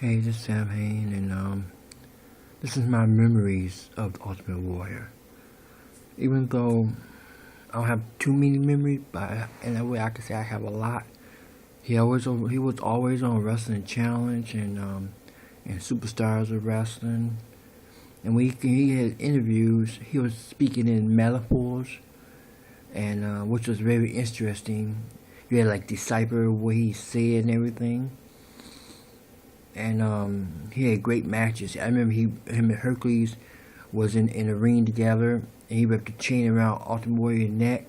Hey, this is Sam Hain, and this is my memories of the Ultimate Warrior. Even though I don't have too many memories, but in that way I can say I have a lot. He was always on Wrestling Challenge and Superstars of Wrestling. And when he had interviews, he was speaking in metaphors, and which was very interesting. You had like decipher what he said and everything. And he had great matches. I remember him and Hercules was in a ring together, and he wrapped the chain around Ultimate Warrior's neck.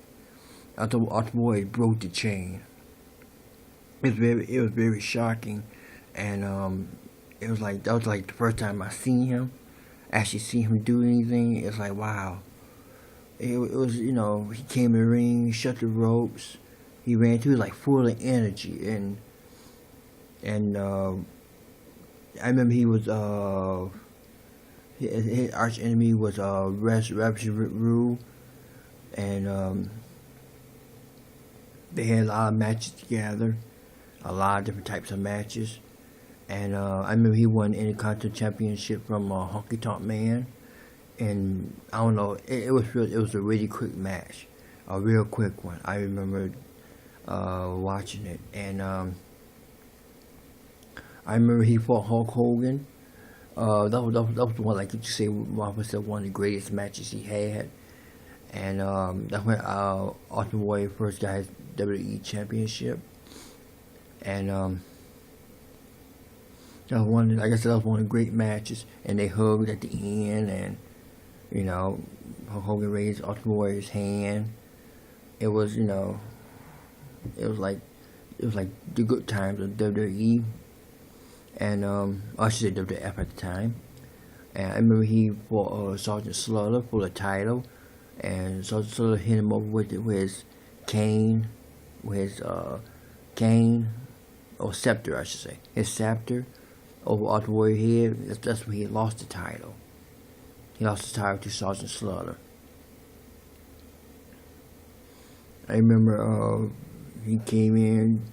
Ultimate Warrior broke the chain. It was very shocking, and it was like that was like the first time I seen him, actually see him do anything. It's like wow. It was he came in the ring, shut the ropes, he ran through like full of energy and I remember he was his arch enemy was Ravishing Rue, and they had a lot of matches together, a lot of different types of matches, and I remember he won the Intercontinental Championship from Honky Tonk Man, and I don't know, it was a really quick match, a real quick one. I remember watching it, and I remember he fought Hulk Hogan. That was one, like you say, one of the greatest matches he had. And that's when Ultimate Warrior first got his WWE Championship. And that was one, like I said, that was one of the great matches. And they hugged at the end, and Hulk Hogan raised Ultimate Warrior's hand. It was, it was like the good times of WWE. And I should say WWF at the time. And I remember he fought Sergeant Slaughter for the title, and Sergeant Slaughter hit him over with his cane, or scepter, I should say, his scepter over Ultimate Warrior head. That's when he lost the title. He lost the title to Sergeant Slaughter. I remember he came in.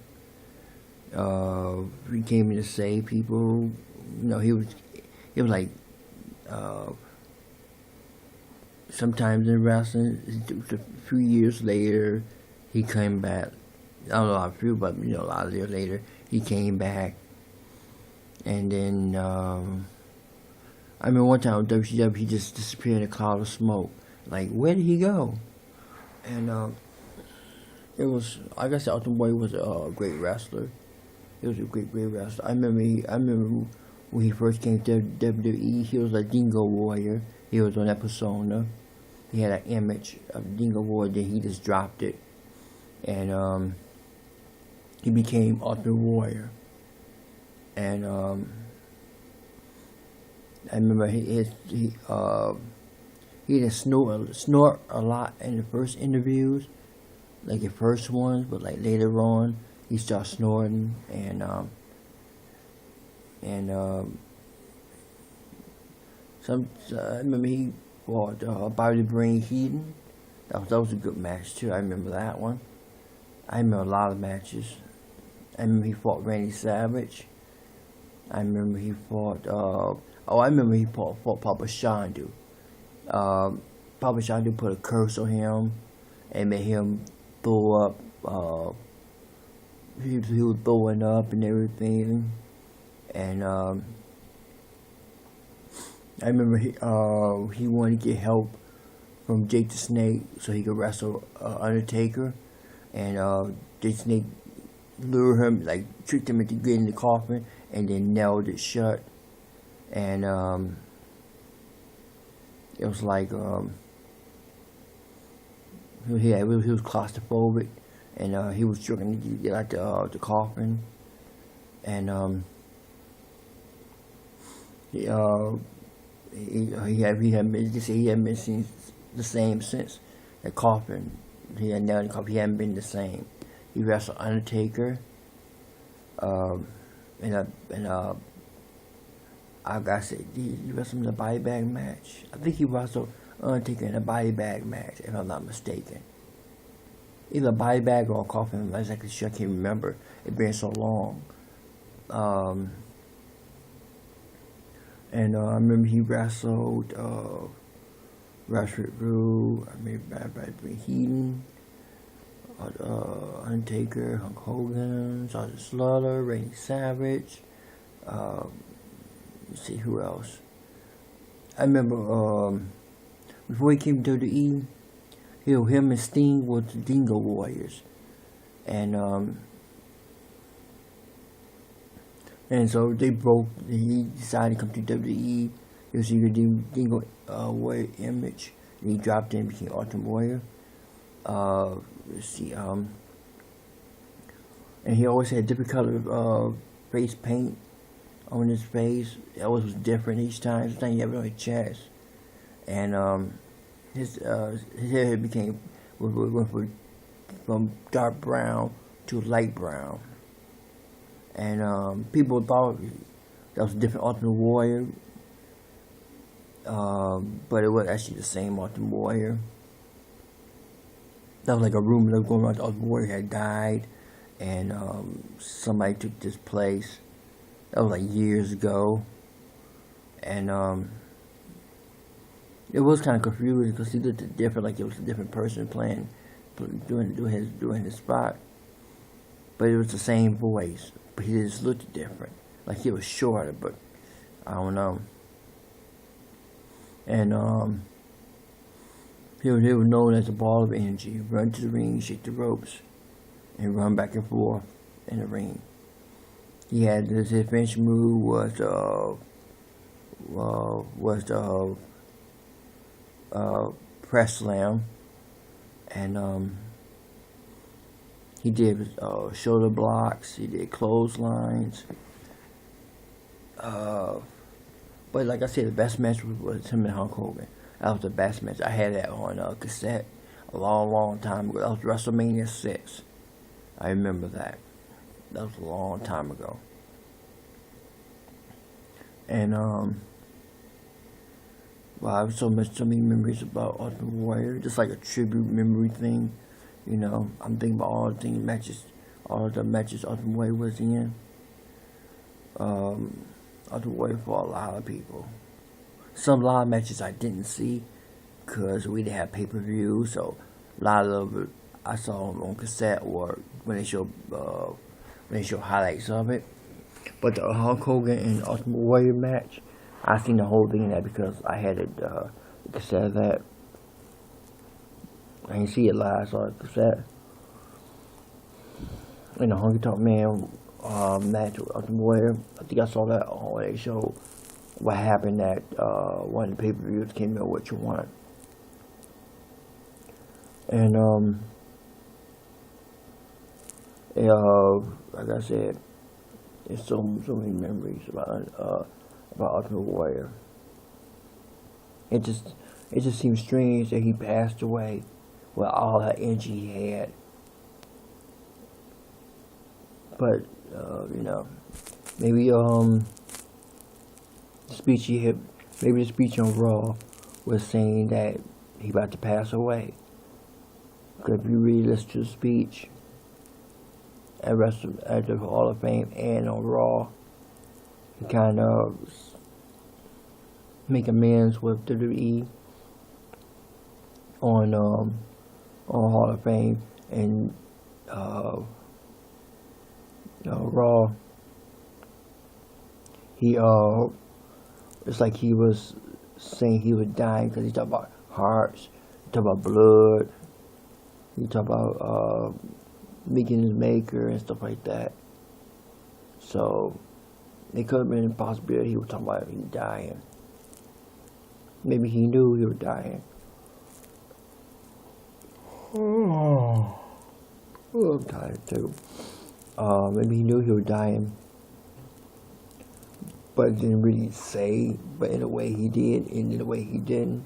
He came in to save people. He was like, sometimes in wrestling, a few years later, he came back. I don't know how few, but a lot of years later, he came back. And then, I remember one time with WCW, he just disappeared in a cloud of smoke. Like, where did he go? And, it was, like I said, Ultimate Warrior was a great wrestler. He was a great wrestler. I remember when he first came to WWE, he was a Dingo Warrior. He was on that persona. He had an image of Dingo Warrior, then he just dropped it. And he became Ultimate Warrior. And I remember he didn't snort a lot in the first interviews, like the first ones, but like later on, he started snorting, and I remember he fought Bobby the Brain Heenan. That was a good match too. I remember that one. I remember a lot of matches. I remember he fought Randy Savage. I remember he fought. I remember he fought Papa Shandu. Papa Shandu put a curse on him and made him throw up. He was throwing up and everything, and I remember he wanted to get help from Jake the Snake so he could wrestle Undertaker, and Jake the Snake lured him, like tricked him into getting the coffin, and then nailed it shut, and it was like he was claustrophobic. And he was struggling to get out the coffin, and he hadn't been seen the same since the coffin. He had nailed the coffin. He hadn't been the same. He wrestled Undertaker, and I gotta say, he wrestled in a body bag match. I think he wrestled Undertaker in a body bag match, if I'm not mistaken. Either a body bag or a coffin. I'm not exactly sure. I can't remember. It's been so long. And I remember he wrestled Rashford Rue, I mean, Bradbury Heaton, Undertaker, Hulk Hogan, Sergeant Slaughter, Randy Savage. Let's see who else. I remember before he came to WWE, him and Sting were the Dingo Warriors, and so they broke. He decided to come to WWE. He was your Dingo Warrior image. And he dropped in and became Ultimate Warrior. Let's see. And he always had different color face paint on his face. It always was different each time. Sometimes he had it on his chest, and his hair became went from dark brown to light brown. And people thought that was a different Ultimate Warrior, but it was actually the same Ultimate Warrior. That was like a rumor that was going around. The Ultimate Warrior had died, and somebody took this place. That was like years ago, and it was kind of confusing because he looked different, like it was a different person doing his spot, but it was the same voice. But he just looked different. Like he was shorter, but I don't know. And he was known as a ball of energy. Run to the ring, shake the ropes, and run back and forth in the ring. He had his finish move was press slam, and he did shoulder blocks. He did clotheslines. But like I said, the best match was him and Hulk Hogan. That was the best match. I had that on cassette a long time ago. That was WrestleMania 6. I remember that. That was a long time ago. And well, I have so many memories about Ultimate Warrior, just like a tribute memory thing. You know, I'm thinking about all the matches Ultimate Warrior was in. Ultimate Warrior for a lot of people. A lot of matches I didn't see because we didn't have pay-per-view, so a lot of it I saw on cassette or when they show highlights of it. But the Hulk Hogan and Ultimate Warrior match, I seen the whole thing in that because I had it cassette of that. I didn't see it live, I saw the cassette. And the Honky Tonk Man match with Ultimate Warrior, I think I saw that on they showed what happened at one of the pay-per-views came out What You Want. And like I said, there's so many memories about Ultimate Warrior. It just seems strange that he passed away with all that energy he had. But you know, maybe the speech on Raw was saying that he about to pass away. Because if you really listen to the speech at the Hall of Fame and on Raw, he kind of make amends with WWE on Hall of Fame and Raw. He it's like he was saying he was dying because he talked about hearts, he talked about blood, he talked about meeting his maker and stuff like that. So it could have been a possibility he was talking about him dying. Maybe he knew he was dying. Oh, I'm tired too. Maybe he knew he was dying, but didn't really say. But in a way he did, and in a way he didn't.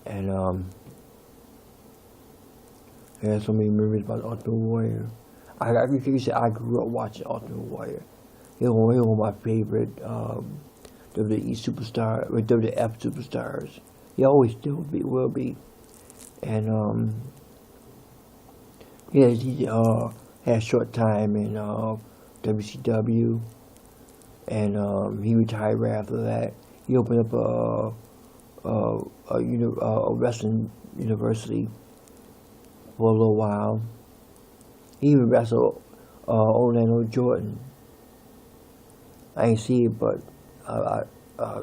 And I had so many memories about Ultimate Warrior. I grew up watching Ultimate Warrior. He was one of my favorite WWE superstar or WWF superstars. He always will be. And he had a short time in WCW. and he retired right after that. He opened up a wrestling university for a little while. He even wrestled Orlando Jordan. I ain't see it, but I I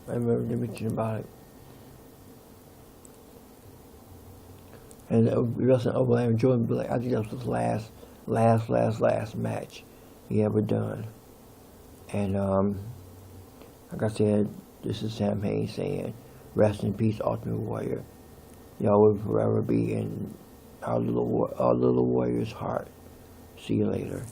remember they mentioned about it. And wrestling Orlando Jordan, but I think that was his last match he ever done. And like I said, this is Sam Haynes saying, "Rest in peace, Ultimate Warrior. Y'all will forever be in our little warrior's heart. See you later."